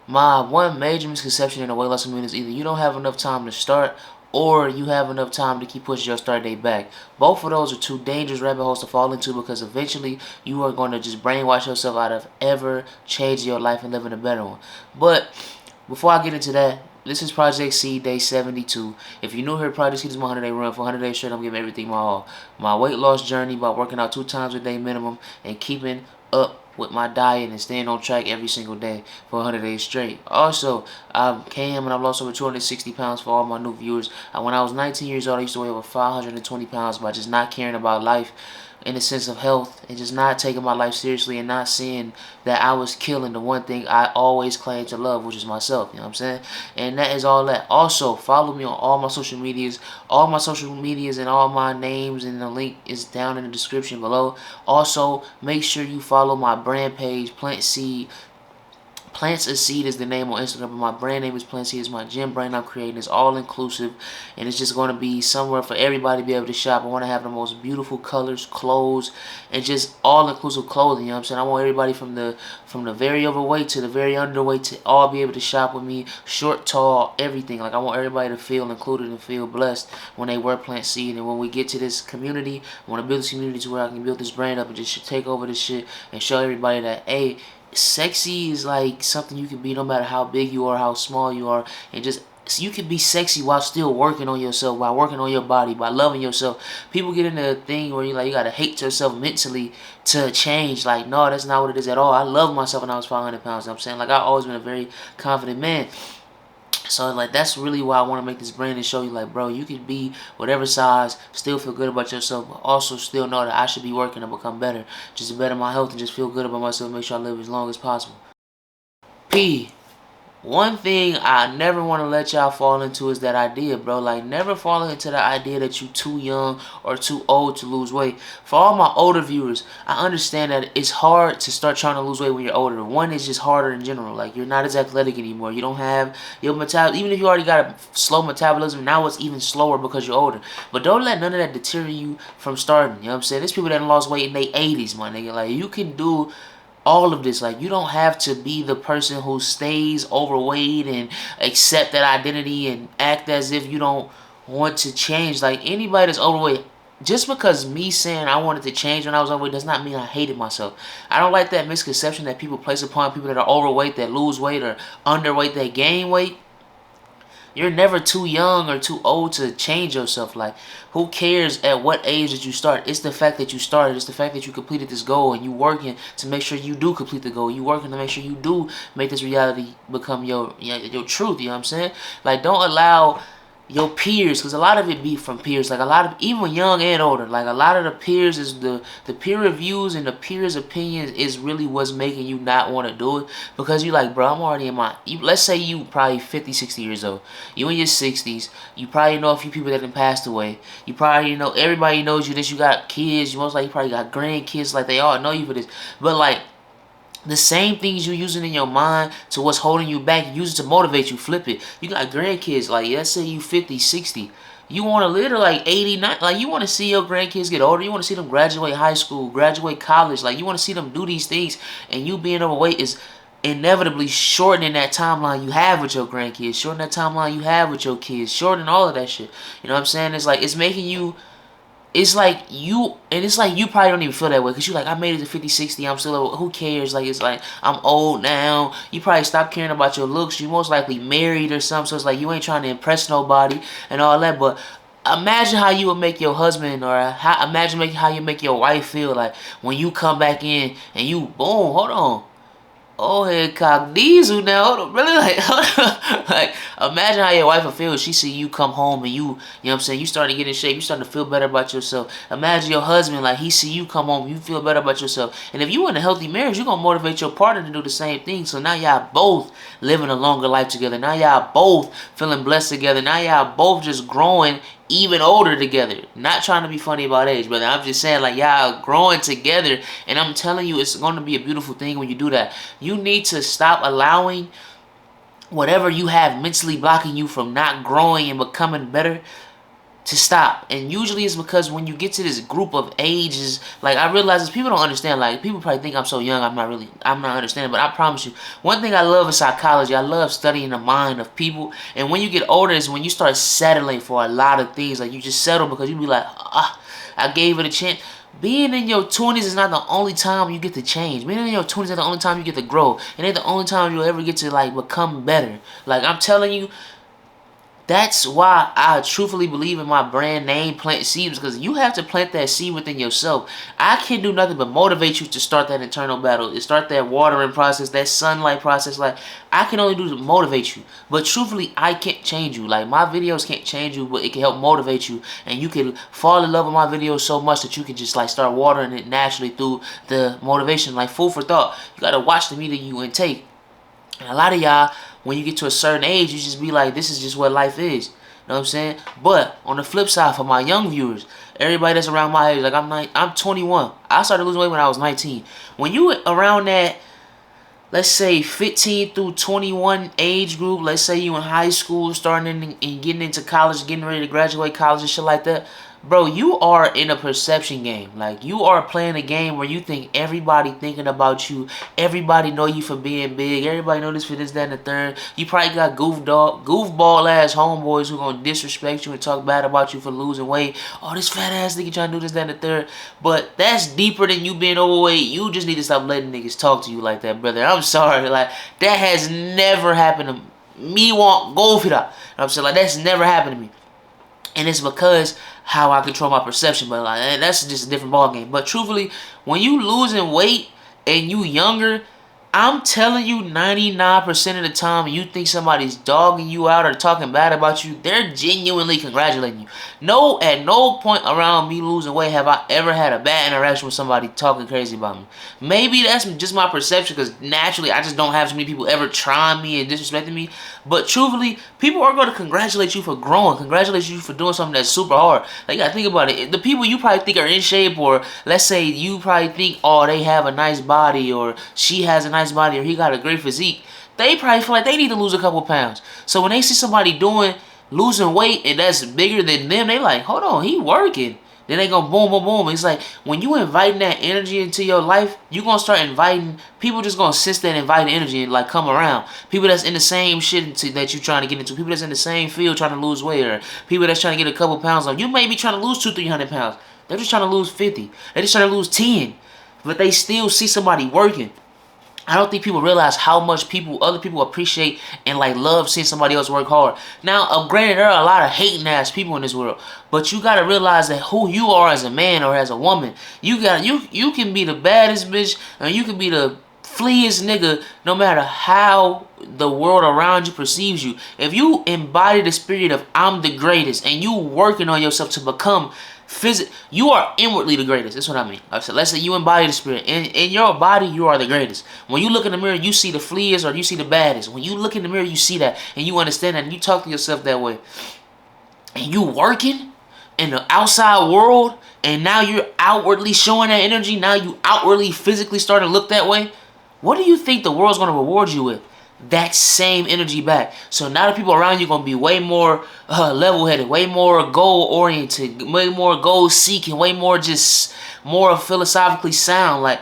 My one major misconception in the weight loss community is either you don't have enough time to start or you have enough time to keep pushing your start date back. Both of those are two dangerous rabbit holes to fall into because eventually you are going to just brainwash yourself out of ever changing your life and living a better one. But before I get into that, this is Project Seed Day 72. If you're new here, Project Seed is my 100-day run. For 100 days straight, I'm giving everything my all. My weight loss journey by working out 2 times a day minimum and keeping up with my diet and staying on track every single day for 100 days straight. Also, I came and I've lost over 260 pounds for all my new viewers. When I was 19 years old, I used to weigh over 520 pounds by just not caring about life in the sense of health and just not taking my life seriously and not seeing that I was killing the one thing I always claimed to love, which is myself. You know what I'm saying? And that is all that. Also, follow me on all my social medias. All my social medias and all my names and the link is down in the description below. Also, make sure you follow my brand page, Plant Seed. Plantsaseed is the name on Instagram, but my brand name is Plantseed. It's my gym brand I'm creating. It's all inclusive, and it's just going to be somewhere for everybody to be able to shop. I want to have the most beautiful colors, clothes, and just all inclusive clothing. You know what I'm saying? I want everybody from the very overweight to the very underweight to all be able to shop with me. Short, tall, everything. Like I want everybody to feel included and feel blessed when they wear Plantseed. And when we get to this community, I want to build this community to where I can build this brand up and just take over this shit and show everybody that, hey, sexy is like something you can be no matter how big you are, how small you are, and just so you can be sexy while still working on yourself, while working on your body, by loving yourself. People get into a thing where you gotta hate yourself mentally to change. Like, no, that's not what it is at all. I love myself when I was 500 pounds. You know what I'm saying, like, I've always been a very confident man. So like that's really why I want to make this brand and show you, like, bro, you can be whatever size, still feel good about yourself, but also still know that I should be working to become better, just to better my health and just feel good about myself, make sure I live as long as possible. P. One thing I never want to let y'all fall into is that idea, bro. Like, never fall into the idea that you too young or too old to lose weight. For all my older viewers, I understand that it's hard to start trying to lose weight when you're older. One, is just harder in general. Like, you're not as athletic anymore. You don't have your metabolism. Even if you already got a slow metabolism, now it's even slower because you're older. But don't let none of that deter you from starting. You know what I'm saying? There's people that lost weight in their 80s, my nigga. Like, you can do all of this. Like, you don't have to be the person who stays overweight and accept that identity and act as if you don't want to change. Like, anybody that's overweight, just because me saying I wanted to change when I was overweight does not mean I hated myself. I don't like that misconception that people place upon people that are overweight, that lose weight, or underweight, that gain weight. You're never too young or too old to change yourself. Like, who cares at what age did you start? It's the fact that you started. It's the fact that you completed this goal, and you working to make sure you do complete the goal. You working to make sure you do make this reality become your truth. You know what I'm saying? Like, don't allow your peers, because a lot of it be from peers, like a lot of, even young and older, like a lot of the peers is the peer reviews and the peers opinions is really what's making you not want to do it, because you like, bro, I'm already in my, let's say you probably 50, 60 years old, you in your 60s, you probably know a few people that have passed away, you probably know, everybody knows you, this, you got kids, you most likely probably got grandkids, like they all know you for this, but like, the same things you're using in your mind to what's holding you back, use it to motivate you, flip it. You got grandkids, like, let's say you 50, 60. You want to live to like 80, 90, like you want to see your grandkids get older. You want to see them graduate high school, graduate college. Like, you want to see them do these things, and you being overweight is inevitably shortening that timeline you have with your grandkids, shortening that timeline you have with your kids, shortening all of that shit. You know what I'm saying? It's like, it's making you, it's like you, and it's like you probably don't even feel that way because you like, I made it to 50, 60, I'm still, who cares? Like, it's like, I'm old now. You probably stop caring about your looks. You most likely married or something, so it's like you ain't trying to impress nobody and all that. But imagine how you would make your husband, or imagine how you make your wife feel like when you come back in and you, boom, hold on. Oh, hey, cock diesel now. Hold on, really? Like, like, imagine how your wife will feel if she see you come home and you know what I'm saying, you start to get in shape, you start to feel better about yourself. Imagine your husband, like, he see you come home, you feel better about yourself. And if you in a healthy marriage, you're going to motivate your partner to do the same thing. So now y'all both living a longer life together. Now y'all both feeling blessed together. Now y'all both just growing even older together. Not trying to be funny about age, brother. I'm just saying, like, y'all growing together, and I'm telling you, it's going to be a beautiful thing when you do that. You need to stop allowing whatever you have mentally blocking you from not growing and becoming better to stop. And usually it's because when you get to this group of ages, like I realize this, people don't understand. Like people probably think I'm so young, I'm not understanding. But I promise you, one thing I love is psychology. I love studying the mind of people. And when you get older is when you start settling for a lot of things. Like you just settle because you be like, I gave it a chance. Being in your 20s is not the only time you get to change. Being in your 20s is not the only time you get to grow. And it's the only time you'll ever get to like become better. Like I'm telling you, that's why I truthfully believe in my brand name, Plant Seeds, because you have to plant that seed within yourself. I can do nothing but motivate you to start that internal battle, to start that watering process, that sunlight process. Like, I can only do to motivate you. But truthfully, I can't change you. Like, my videos can't change you, but it can help motivate you. And you can fall in love with my videos so much that you can just, like, start watering it naturally through the motivation. Like, food for thought. You got to watch the media you intake. And a lot of y'all, when you get to a certain age, you just be like, this is just what life is. You know what I'm saying? But on the flip side, for my young viewers, everybody that's around my age, like I'm 21. I started losing weight when I was 19. When you around that, let's say 15 through 21 age group, let's say you in high school, starting and getting into college, getting ready to graduate college and shit like that, bro, you are in a perception game. Like, you are playing a game where you think everybody thinking about you. Everybody know you for being big. Everybody know this for this, that, and the third. You probably got goofball-ass homeboys who gonna disrespect you and talk bad about you for losing weight. Oh, this fat-ass nigga trying to do this, that, and the third. But that's deeper than you being overweight. You just need to stop letting niggas talk to you like that, brother. I'm sorry. Like, that has never happened to me. Want go for that. You know what I'm saying? Like, that's never happened to me. And it's because how I control my perception. But like, that's just a different ballgame. But truthfully, when you losing weight and you younger, I'm telling you 99% of the time you think somebody's dogging you out or talking bad about you, they're genuinely congratulating you. No, at no point around me losing weight have I ever had a bad interaction with somebody talking crazy about me. Maybe that's just my perception because naturally I just don't have so many people ever trying me and disrespecting me. But truthfully, people are going to congratulate you for growing, congratulate you for doing something that's super hard. Like, you got to think about it. The people you probably think are in shape, or let's say you probably think, oh, they have a nice body, or she has a nice body, or he got a great physique, they probably feel like they need to lose a couple pounds. So when they see somebody losing weight and that's bigger than them, they like, hold on, he working. Then they go boom, boom, boom. It's like when you inviting that energy into your life, you gonna start inviting people. Just gonna sense that inviting energy and like come around people that's in the same shit that you trying to get into. People that's in the same field trying to lose weight, or people that's trying to get a couple pounds off. You may be trying to lose 200-300 pounds. They're just trying to lose 50. They're just trying to lose 10, but they still see somebody working. I don't think people realize how much other people appreciate and like love seeing somebody else work hard. Now, granted, there are a lot of hating ass people in this world, but you gotta realize that who you are as a man or as a woman, you can be the baddest bitch and you can be the fleest nigga, no matter how the world around you perceives you. If you embody the spirit of I'm the greatest and you working on yourself to become you are inwardly the greatest. That's what I mean. So let's say you embody the spirit. In your body, you are the greatest. When you look in the mirror, you see the fleas or you see the baddest. When you look in the mirror, you see that and you understand that and you talk to yourself that way. And you working in the outside world and now you're outwardly showing that energy. Now you outwardly physically starting to look that way. What do you think the world's going to reward you with? That same energy back. So now the people around you are going to be way more level-headed, way more goal-oriented, way more goal-seeking, way more philosophically sound. Like,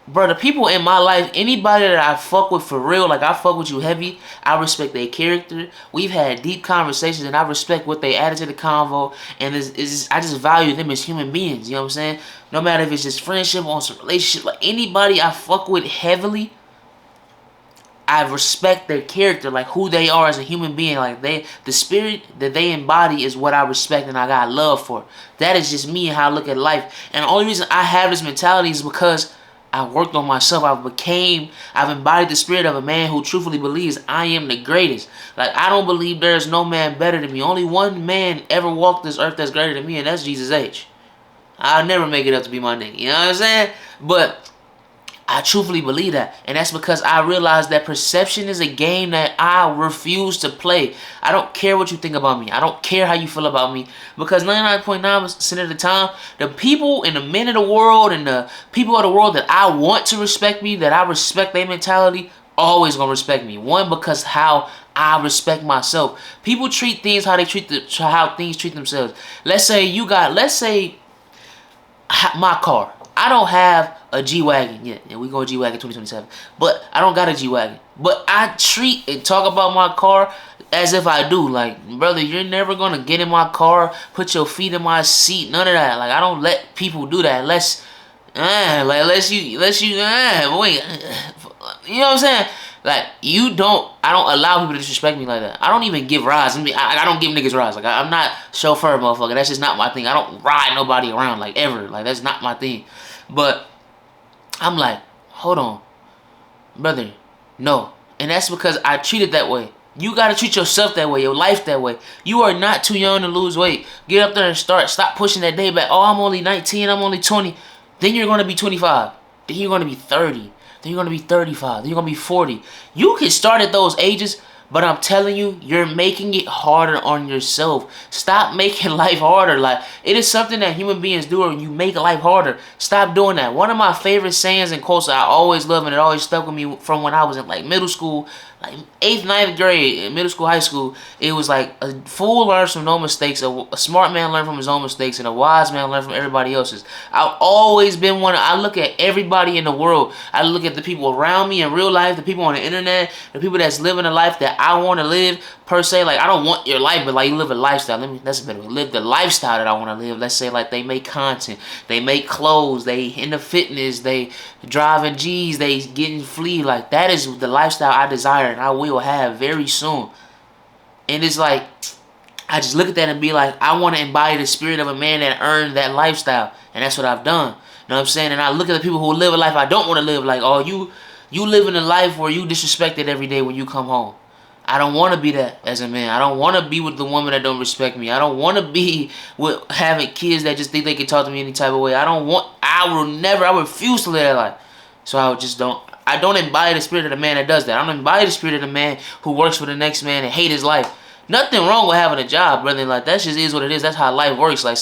bro, the people in my life, anybody that I fuck with for real, like I fuck with you heavy, I respect their character. We've had deep conversations and I respect what they added to the convo. And I just value them as human beings, you know what I'm saying? No matter if it's just friendship or some relationship, like anybody I fuck with heavily, I respect their character, like who they are as a human being. Like the spirit that they embody is what I respect and I got love for. That is just me and how I look at life. And the only reason I have this mentality is because I worked on myself. I've embodied the spirit of a man who truthfully believes I am the greatest. Like, I don't believe there's no man better than me. Only one man ever walked this earth that's greater than me, and that's Jesus H. I'll never make it up to be my nigga. You know what I'm saying? But I truthfully believe that. And that's because I realize that perception is a game that I refuse to play. I don't care what you think about me. I don't care how you feel about me. Because 99.9% of the time, the people and the men of the world and the people of the world that I want to respect me, that I respect their mentality, always gonna respect me. One, because how I respect myself. People treat things how how things treat themselves. Let's say my car. I don't have a G-Wagon yet, and we go G-Wagon 2027. But I don't got a G-Wagon. But I treat and talk about my car as if I do. Like, brother, you're never gonna get in my car, put your feet in my seat, none of that. Like, I don't let people do that unless you wait. You know what I'm saying? Like, I don't allow people to disrespect me like that. I don't even give rides. I don't give niggas rides. Like, I'm not chauffeur, motherfucker. That's just not my thing. I don't ride nobody around, like, ever. Like, that's not my thing. But I'm like, hold on, brother, no. And that's because I treat it that way. You gotta treat yourself that way, your life that way. You are not too young to lose weight. Get up there and start. Stop pushing that day back. Oh, I'm only 19, I'm only 20. Then you're gonna be 25. Then you're gonna be 30. Then you're gonna be 35. Then you're gonna be 40. You can start at those ages, but I'm telling you, you're making it harder on yourself. Stop making life harder. Like, it is something that human beings do, or you make life harder. Stop doing that. One of my favorite sayings and quotes I always love, and it always stuck with me from when I was in, like, middle school, like 8th, 9th grade, in middle school, high school. It was like, a fool learns from no mistakes, a smart man learns from his own mistakes, and a wise man learns from everybody else's. I've always been I look at everybody in the world. I look at the people around me in real life, the people on the internet, the people that's living a life that I want to live, per se. Like, I don't want your life, but like, you live a lifestyle. That's a better way. Live the lifestyle that I want to live. Let's say, like, they make content, they make clothes, they into fitness, they driving G's, they getting flea. Like, that is the lifestyle I desire and I will have very soon. And it's like, I just look at that and be like, I want to embody the spirit of a man that earned that lifestyle. And that's what I've done. You know what I'm saying? And I look at the people who live a life I don't want to live. Like, oh, you living a life where you disrespected every day when you come home. I don't want to be that as a man. I don't want to be with the woman that don't respect me. I don't want to be with having kids that just think they can talk to me any type of way. I refuse to live that life. So I don't embody the spirit of the man that does that. I don't embody the spirit of the man who works for the next man and hate his life. Nothing wrong with having a job, brother. Like, that just is what it is. That's how life works. Like,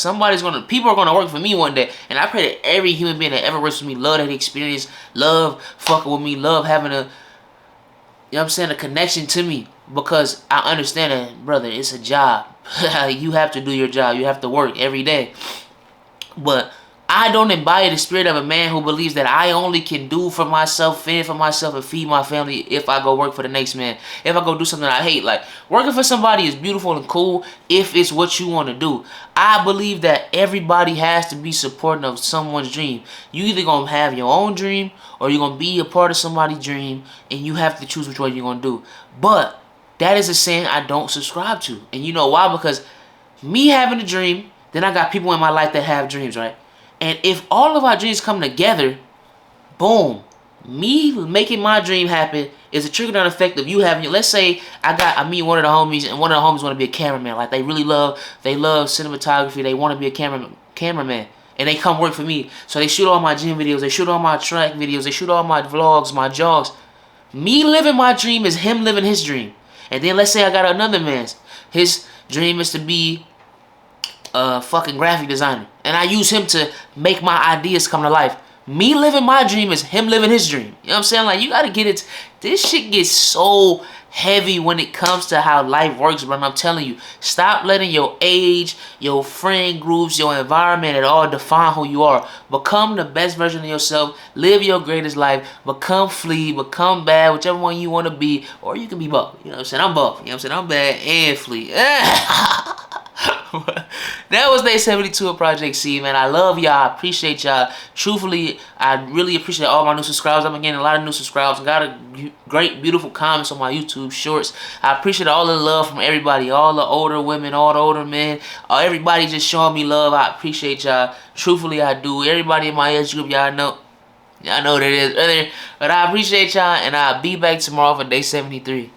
people are gonna work for me one day, and I pray that every human being that ever works for me love that experience, love fucking with me, love having a, you know what I'm saying, a connection to me, because I understand that, brother, it's a job. You have to do your job. You have to work every day. But I don't embody the spirit of a man who believes that I only can do for myself, fend for myself, and feed my family if I go work for the next man. If I go do something I hate. Like, working for somebody is beautiful and cool if it's what you want to do. I believe that everybody has to be supporting of someone's dream. You either going to have your own dream or you're going to be a part of somebody's dream, and you have to choose which one you're going to do. But that is a saying I don't subscribe to. And you know why? Because me having a dream, then I got people in my life that have dreams, right? And if all of our dreams come together, boom, me making my dream happen is a trickle-down effect of you having. Let's say I meet one of the homies, and one of the homies want to be a cameraman. Like, they love cinematography. They want to be a cameraman, and they come work for me. So they shoot all my gym videos, they shoot all my track videos, they shoot all my vlogs, my jogs. Me living my dream is him living his dream. And then let's say I got another man's. His dream is to be a fucking graphic designer, and I use him to make my ideas come to life. Me living my dream is him living his dream. You know what I'm saying? Like, you gotta get it. This shit gets so heavy when it comes to how life works, bro. And I'm telling you, stop letting your age, your friend groups, your environment at all define who you are. Become the best version of yourself. Live your greatest life. Become Flea, become Bad, whichever one you want to be. Or you can be both. You know what I'm saying? I'm both. You know what I'm saying? I'm Bad and Flea. That was day 72 of Project C, man. I love y'all. I appreciate y'all. Truthfully, I really appreciate all my new subscribers. I've been getting a lot of new subscribers. Got a great, beautiful comments on my YouTube shorts. I appreciate all the love from everybody. All the older women, all the older men. Everybody just showing me love. I appreciate y'all. Truthfully, I do. Everybody in my age group, y'all know. Y'all know what it is. But I appreciate y'all, and I'll be back tomorrow for day 73.